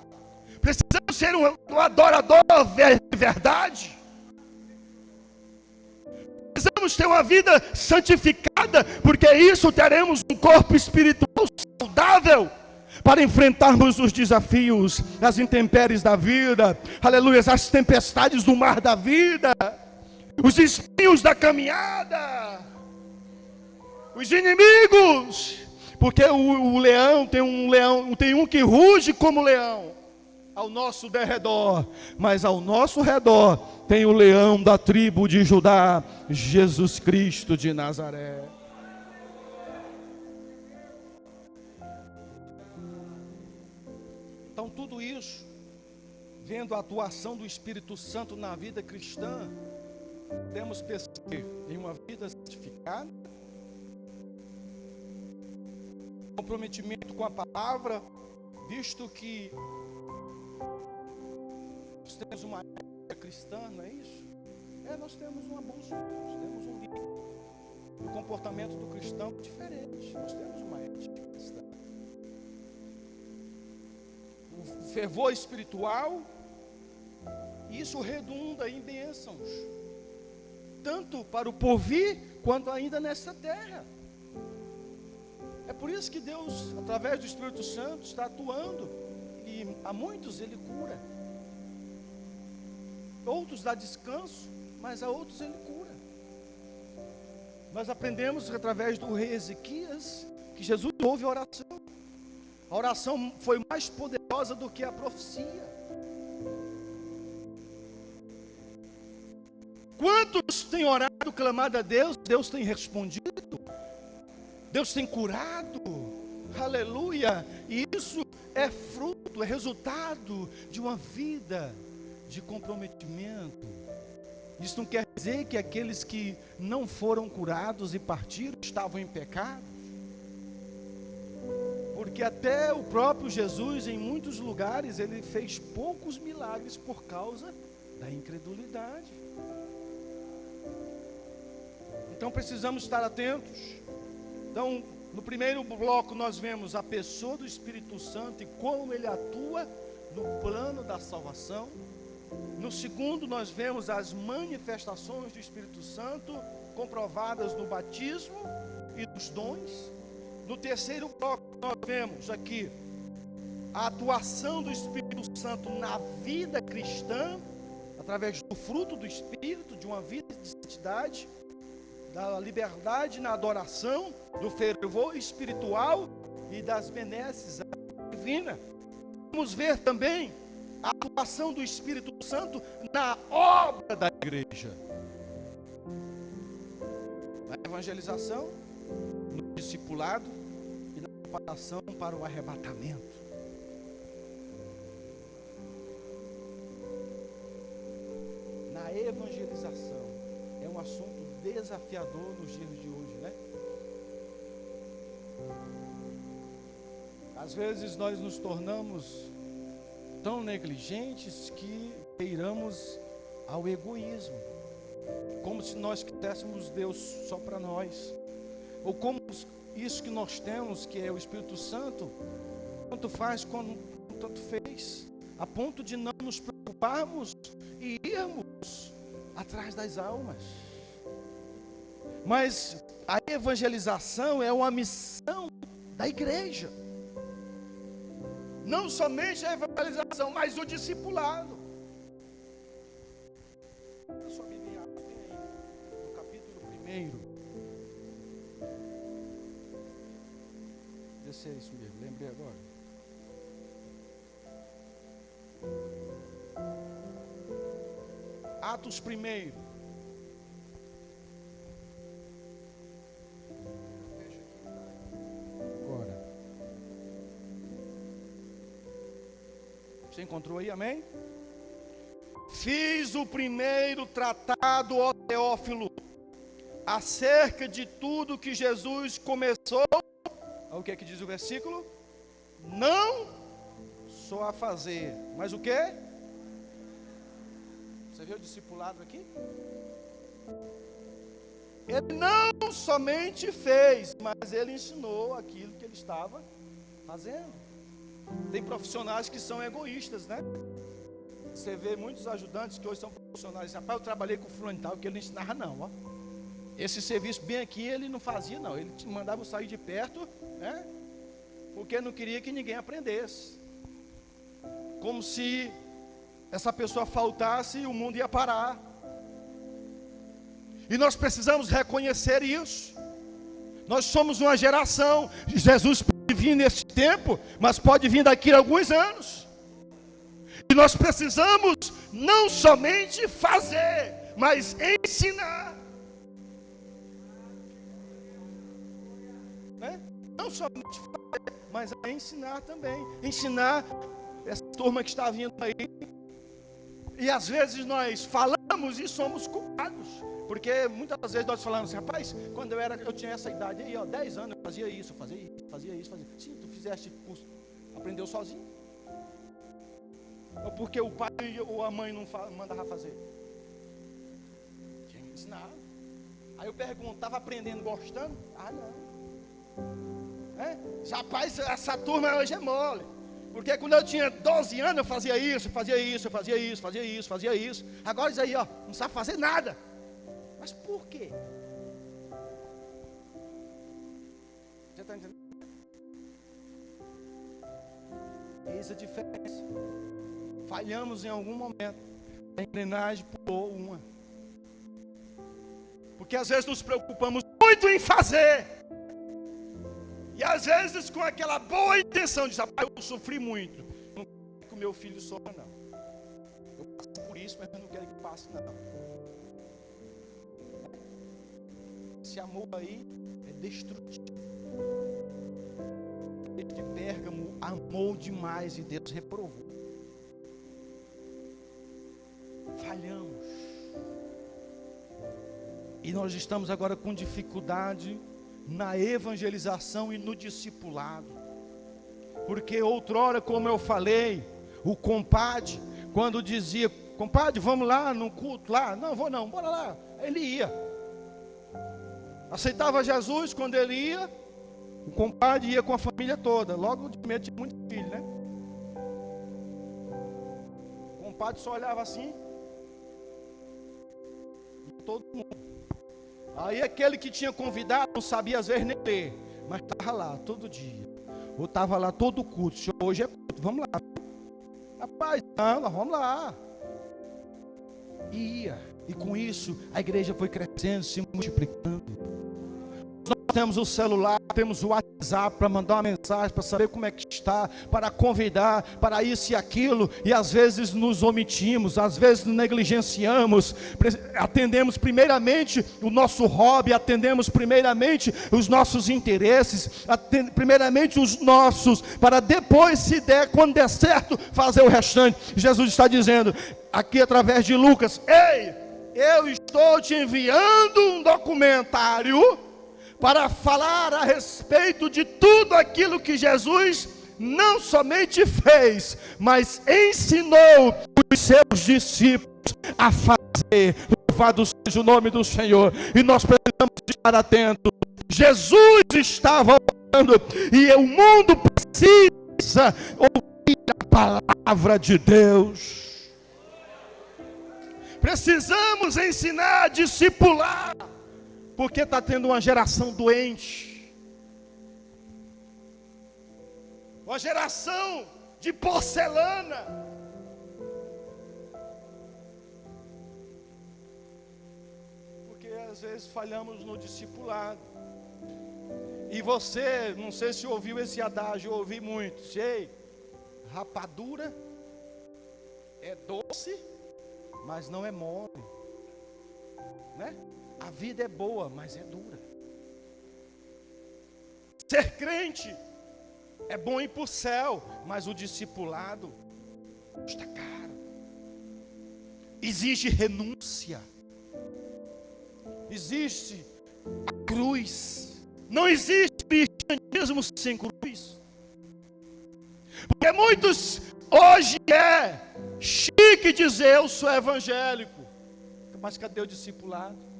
Precisamos ser um adorador de verdade. Precisamos ter uma vida santificada, porque isso teremos um corpo espiritual saudável para enfrentarmos os desafios, as intempéries da vida, aleluia, as tempestades do mar da vida, os espinhos da caminhada. os inimigos, porque o leão tem um que ruge como leão ao nosso derredor, mas ao nosso redor tem o leão da tribo de Judá, Jesus Cristo de Nazaré. Então tudo isso, vendo a atuação do Espírito Santo na vida cristã, temos perceber em uma vida santificada, comprometimento com a palavra, visto que nós temos uma ética cristã, não é isso? Nós temos uma bússola, nós temos um livro. O comportamento do cristão é diferente, nós temos uma ética cristã. O fervor espiritual, isso redunda em bênçãos, tanto para o porvir, quanto ainda nessa terra. É por isso que Deus, através do Espírito Santo, está atuando, e a muitos Ele cura, outros dá descanso, mas a outros Ele cura. Nós aprendemos através do rei Ezequias, que Jesus ouve a oração. A oração foi mais poderosa do que a profecia. Quantos têm orado, clamado a Deus, Deus tem respondido, Deus tem curado, aleluia, e isso é fruto, é resultado de uma vida de comprometimento. Isso não quer dizer que aqueles que não foram curados e partiram estavam em pecado, porque até o próprio Jesus, em muitos lugares, ele fez poucos milagres por causa da incredulidade. Então precisamos estar atentos. Então, no primeiro bloco nós vemos a pessoa do Espírito Santo e como ele atua no plano da salvação. No segundo nós vemos as manifestações do Espírito Santo comprovadas no batismo e nos dons. No terceiro bloco nós vemos aqui a atuação do Espírito Santo na vida cristã, através do fruto do Espírito, de uma vida de santidade, da liberdade na adoração, do fervor espiritual e das benesses divinas. Vamos ver também a atuação do Espírito Santo na obra da igreja, na evangelização, no discipulado e na preparação para o arrebatamento. Na evangelização é um assunto desafiador nos dias de hoje, né? Às vezes nós nos tornamos tão negligentes que beiramos ao egoísmo, como se nós quiséssemos Deus só para nós, ou como isso que nós temos, que é o Espírito Santo, tanto faz quanto tanto fez, a ponto de não nos preocuparmos e irmos atrás das almas. Mas a evangelização é uma missão da igreja. Não somente a evangelização, mas o discipulado. A sua Bíblia tem aí, no capítulo 1. Desse é isso mesmo, lembrei agora. Atos 1. Você encontrou aí, amém? Fiz o primeiro tratado, ó Teófilo, acerca de tudo que Jesus começou. O que é que diz o versículo? Não só a fazer, mas o quê? Você viu o discipulado aqui? Ele não somente fez, mas ele ensinou aquilo que ele estava fazendo. Tem profissionais que são egoístas, né? Você vê muitos ajudantes que hoje são profissionais. Rapaz, eu trabalhei com fulano e tal, que ele não ensinava não, ó. Esse serviço bem aqui ele não fazia não. Ele te mandava eu sair de perto, né? Porque não queria que ninguém aprendesse. Como se essa pessoa faltasse e o mundo ia parar. E nós precisamos reconhecer isso. Nós somos uma geração. Jesus pode vir nesse tempo, mas pode vir daqui a alguns anos. E nós precisamos não somente fazer, mas ensinar. Né? Não somente fazer, mas ensinar também. Ensinar essa turma que está vindo aí. E às vezes nós falamos e somos culpados. Porque muitas vezes nós falamos assim, rapaz, quando eu tinha essa idade aí, 10 anos, eu fazia isso, fazia isso. Sim, tu fizeste curso, aprendeu sozinho. Ou porque o pai ou a mãe não mandava fazer? Tinha que ensinar. Aí eu pergunto, estava aprendendo, gostando? Ah, não. Rapaz, essa turma hoje é mole. Porque quando eu tinha 12 anos, eu fazia isso. Agora isso aí, não sabe fazer nada. Mas por quê? Você está entendendo? Eis a diferença. Falhamos em algum momento. A engrenagem pulou uma. Porque às vezes nos preocupamos muito em fazer. E às vezes com aquela boa intenção de dizer, eu sofri muito. Não quero que o meu filho sofra, não. Eu passo por isso, mas eu não quero que passe, não. Esse amor aí é destrutivo. De Pérgamo amou demais e Deus reprovou. Falhamos. E nós estamos agora com dificuldade na evangelização e no discipulado. Porque outrora, como eu falei, o compadre, quando dizia, compadre, vamos lá no culto lá, não vou não, bora lá, ele ia. Aceitava Jesus, quando ele ia, o compadre ia com a família toda. Logo de medo tinha muitos filhos, né? O compadre só olhava assim, e todo mundo. Aí aquele que tinha convidado não sabia às vezes nem ler, mas estava lá todo dia. Ou estava lá todo culto. Hoje é culto, vamos lá. Rapaz, não, vamos lá. Ia. E com isso a igreja foi crescendo, se multiplicando. Nós temos o celular, temos o WhatsApp para mandar uma mensagem, para saber como é que está, para convidar, para isso e aquilo, e às vezes nos omitimos, às vezes nos negligenciamos, atendemos primeiramente o nosso hobby, atendemos primeiramente os nossos interesses, primeiramente os nossos, para depois, se der, quando der certo, fazer o restante. Jesus está dizendo, aqui através de Lucas, ei, eu estou te enviando um documentário para falar a respeito de tudo aquilo que Jesus não somente fez, mas ensinou os seus discípulos a fazer. Louvado seja o nome do Senhor. E nós precisamos estar atentos. Jesus estava orando e o mundo precisa ouvir a palavra de Deus. Precisamos ensinar, discipular. Porque está tendo uma geração doente. Uma geração de porcelana. Porque às vezes falhamos no discipulado. E você, não sei se ouviu esse adágio, eu ouvi muito. Sei, rapadura é doce, mas não é mole. Né? A vida é boa, mas é dura. Ser crente é bom ir para o céu, mas o discipulado custa caro. Exige renúncia. Existe a cruz. Não existe cristianismo sem cruz. Porque muitos hoje é chique dizer eu sou evangélico. Mas cadê o discipulado?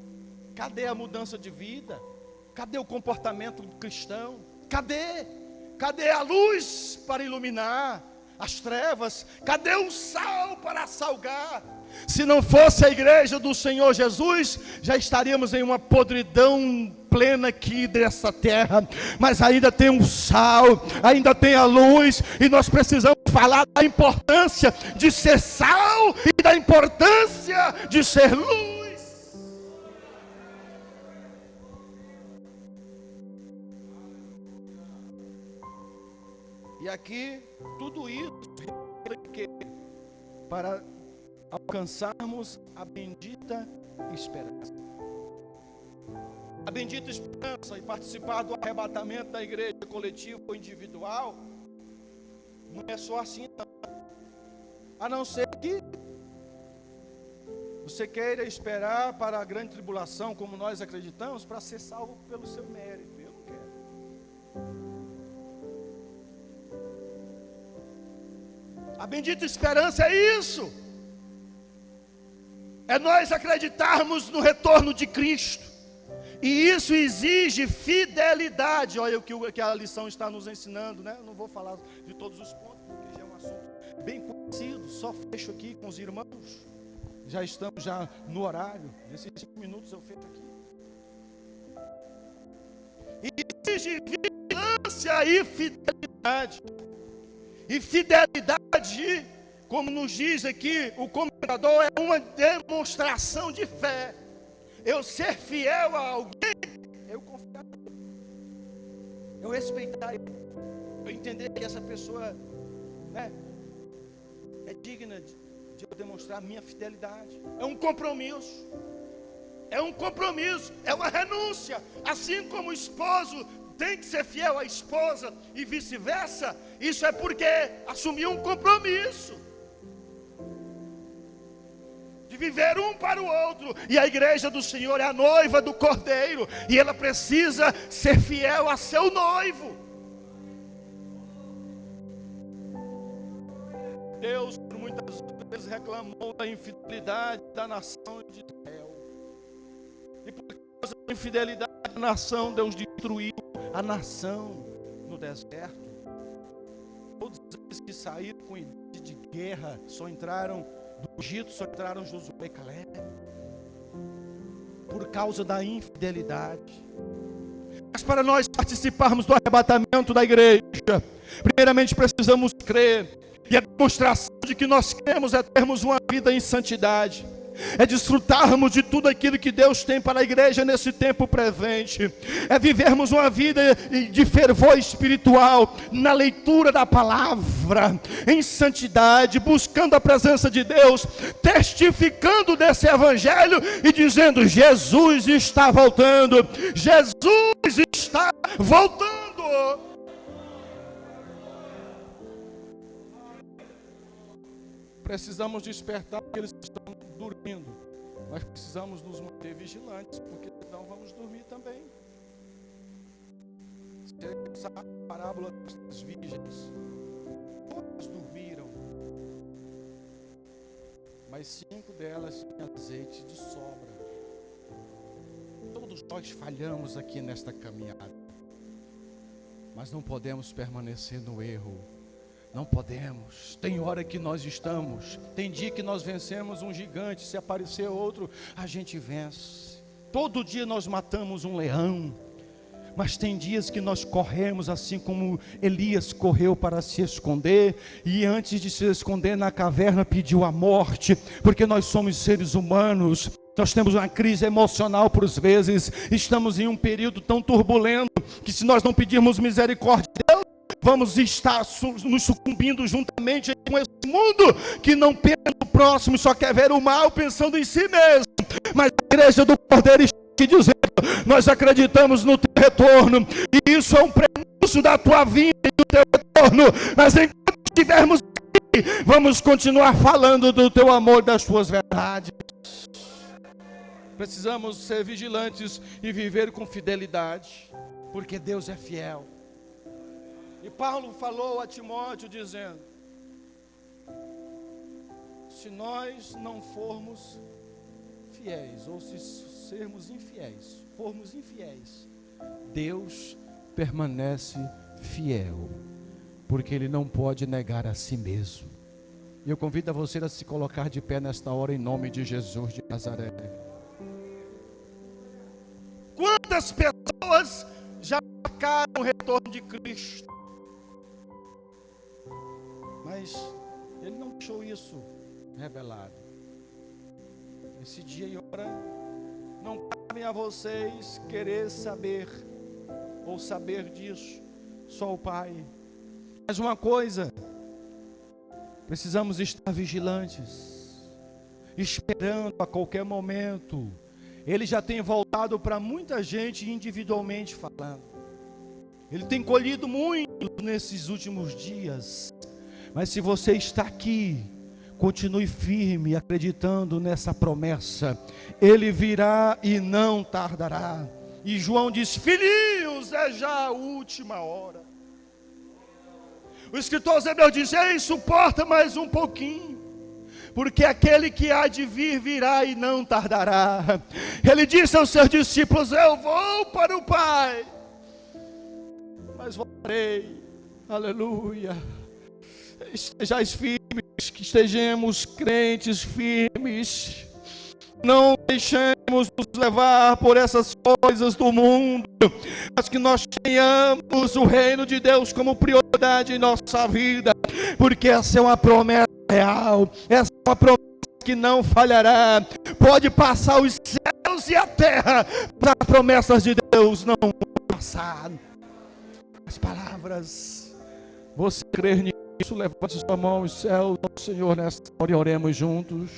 Cadê a mudança de vida? Cadê o comportamento cristão? Cadê? Cadê a luz para iluminar as trevas? Cadê o sal para salgar? Se não fosse a igreja do Senhor Jesus, já estaríamos em uma podridão plena aqui dessa terra. Mas ainda tem um sal, ainda tem a luz, e nós precisamos falar da importância de ser sal e da importância de ser luz. E aqui, tudo isso para alcançarmos a bendita esperança. A bendita esperança e participar do arrebatamento da igreja coletiva ou individual, não é só assim, não. A não ser que você queira esperar para a grande tribulação, como nós acreditamos, para ser salvo pelo seu mérito. Eu não quero. A bendita esperança é isso. É nós acreditarmos no retorno de Cristo. E isso exige fidelidade. Olha o que a lição está nos ensinando, né? Eu não vou falar de todos os pontos, porque já é um assunto bem conhecido. Só fecho aqui com os irmãos. Já estamos já no horário. Nesses 5 minutos eu fecho aqui. E exige vigilância e fidelidade. E fidelidade, como nos diz aqui o comentador, é uma demonstração de fé. Eu ser fiel a alguém, eu confiar, eu respeitar, eu entender que essa pessoa, né, é digna de eu demonstrar a minha fidelidade. É um compromisso, é uma renúncia. Assim como o esposo tem que ser fiel à esposa e vice-versa, isso é porque assumiu um compromisso de viver um para o outro. E a igreja do Senhor é a noiva do Cordeiro, e ela precisa ser fiel a seu noivo. Deus por muitas vezes reclamou da infidelidade da nação de Israel, e por causa da infidelidade da nação, Deus destruiu a nação no deserto. Todos eles que saíram com idade de guerra só entraram do Egito, só entraram Josué e Caleb, por causa da infidelidade. Mas para nós participarmos do arrebatamento da igreja, primeiramente precisamos crer, e a demonstração de que nós cremos é termos uma vida em santidade, é desfrutarmos de tudo aquilo que Deus tem para a igreja nesse tempo presente, é vivermos uma vida de fervor espiritual, na leitura da palavra, em santidade, buscando a presença de Deus, testificando desse evangelho e dizendo: Jesus está voltando, Jesus está voltando. Precisamos despertar aqueles que estão dormindo, mas precisamos nos manter vigilantes, porque senão vamos dormir também. Você sabe a parábola das virgens? Todas dormiram, mas 5 delas tinham azeite de sobra. Todos nós falhamos aqui nesta caminhada, mas não podemos permanecer no erro. Não podemos. Tem hora que nós estamos, tem dia que nós vencemos um gigante, se aparecer outro, a gente vence. Todo dia nós matamos um leão, mas tem dias que nós corremos, assim como Elias correu para se esconder, e antes de se esconder na caverna pediu a morte, porque nós somos seres humanos. Nós temos uma crise emocional por vezes, estamos em um período tão turbulento, que se nós não pedirmos misericórdia de Deus, vamos estar nos sucumbindo juntamente com esse mundo que não pensa no próximo, só quer ver o mal pensando em si mesmo. Mas a igreja do Cordeiro está aqui dizendo: nós acreditamos no teu retorno, e isso é um prenúncio da tua vinda e do teu retorno. Mas enquanto estivermos aqui, vamos continuar falando do teu amor, das tuas verdades. Precisamos ser vigilantes e viver com fidelidade, porque Deus é fiel. E Paulo falou a Timóteo dizendo: se nós não formos fiéis, ou se formos infiéis, Deus permanece fiel, porque Ele não pode negar a si mesmo. E eu convido a você a se colocar de pé nesta hora, em nome de Jesus de Nazaré. Quantas pessoas já marcaram o retorno de Cristo, mas Ele não deixou isso revelado. Esse dia e hora não cabe a vocês querer saber ou saber disso, só o Pai. Mais uma coisa, precisamos estar vigilantes, esperando a qualquer momento. Ele já tem voltado para muita gente individualmente falando. Ele tem colhido muito nesses últimos dias. Mas se você está aqui, continue firme, acreditando nessa promessa. Ele virá e não tardará. E João diz: filhinhos, é já a última hora. O escritor aos Hebreus diz: ei, suporta mais um pouquinho, porque aquele que há de vir, virá e não tardará. Ele disse aos seus discípulos: eu vou para o Pai, mas voltarei. Aleluia. Estejais firmes, que estejamos crentes firmes. Não deixemos nos levar por essas coisas do mundo, mas que nós tenhamos o reino de Deus como prioridade em nossa vida, porque essa é uma promessa real, essa é uma promessa que não falhará. Pode passar os céus e a terra, mas as promessas de Deus não vão passar. As palavras, você crer nisso, levante sua mão aos céus, ao Senhor, nesta hora, e oremos juntos.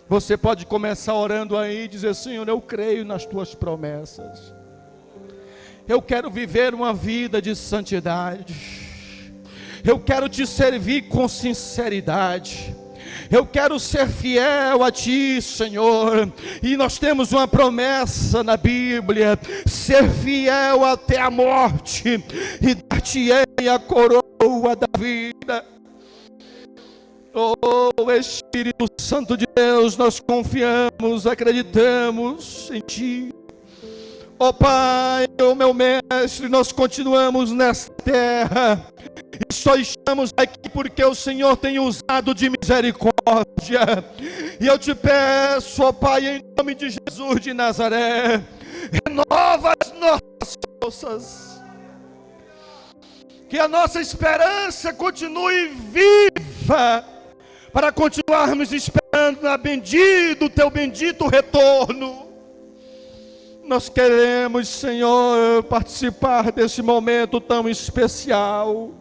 Você pode começar orando aí e dizer: Senhor, eu creio nas tuas promessas. Eu quero viver uma vida de santidade. Eu quero te servir com sinceridade. Eu quero ser fiel a ti, Senhor. E nós temos uma promessa na Bíblia: ser fiel até a morte, e dar-te-ei a coroa da vida. Oh Espírito Santo de Deus, nós confiamos, acreditamos em Ti. Oh Pai, oh meu Mestre, nós continuamos nesta terra e só estamos aqui porque o Senhor tem usado de misericórdia. E eu te peço, ó Pai, em nome de Jesus de Nazaré, renova as nossas forças, que a nossa esperança continue viva, para continuarmos esperando do teu bendito retorno. Nós queremos, Senhor, participar desse momento tão especial,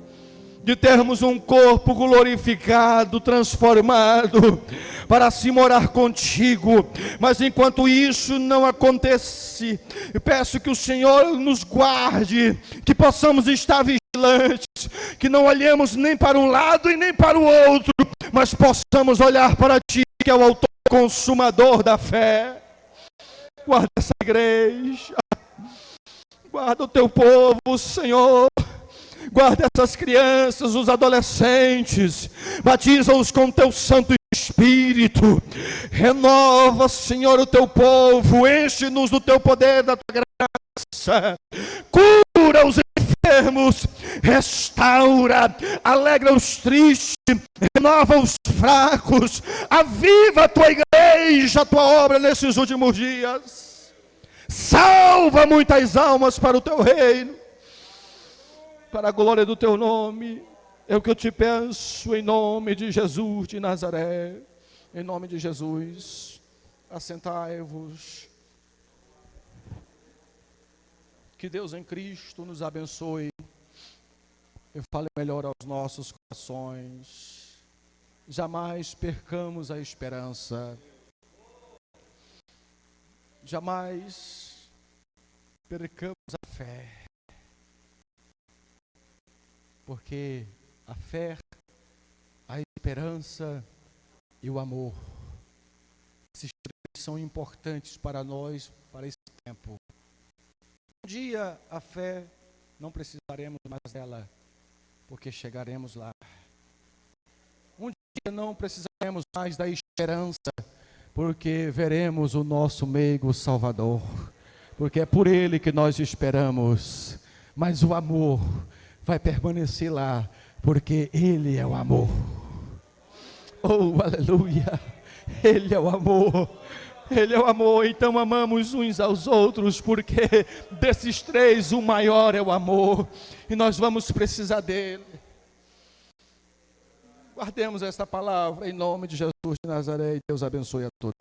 de termos um corpo glorificado, transformado, para se morar contigo. Mas enquanto isso não acontece, eu peço que o Senhor nos guarde, que possamos estar vigilantes, que não olhemos nem para um lado e nem para o outro, mas possamos olhar para Ti, que é o autor e consumador da fé. Guarda essa igreja, guarda o Teu povo, Senhor. Guarda essas crianças, os adolescentes, batiza-os com Teu Santo Espírito. Renova, Senhor, o Teu povo, enche-nos do Teu poder, da Tua graça. Cura os enfermos, restaura, alegra os tristes, renova os fracos, aviva a Tua igreja, a Tua obra nesses últimos dias. Salva muitas almas para o Teu reino, para a glória do Teu nome. É o que eu te peço em nome de Jesus de Nazaré. Em nome de Jesus. Assentai-vos. Que Deus em Cristo nos abençoe e fale melhor aos nossos corações. Jamais percamos a esperança. Jamais percamos a fé. Porque a fé, a esperança e o amor, esses três são importantes para nós, para esse tempo. Um dia a fé, não precisaremos mais dela, porque chegaremos lá. Um dia não precisaremos mais da esperança, porque veremos o nosso meigo Salvador, porque é por Ele que nós esperamos. Mas o amor vai permanecer lá, porque Ele é o amor. Oh, aleluia! Ele é o amor. Ele é o amor. Então amamos uns aos outros, porque desses três o maior é o amor, e nós vamos precisar dele. Guardemos esta palavra em nome de Jesus de Nazaré, e Deus abençoe a todos.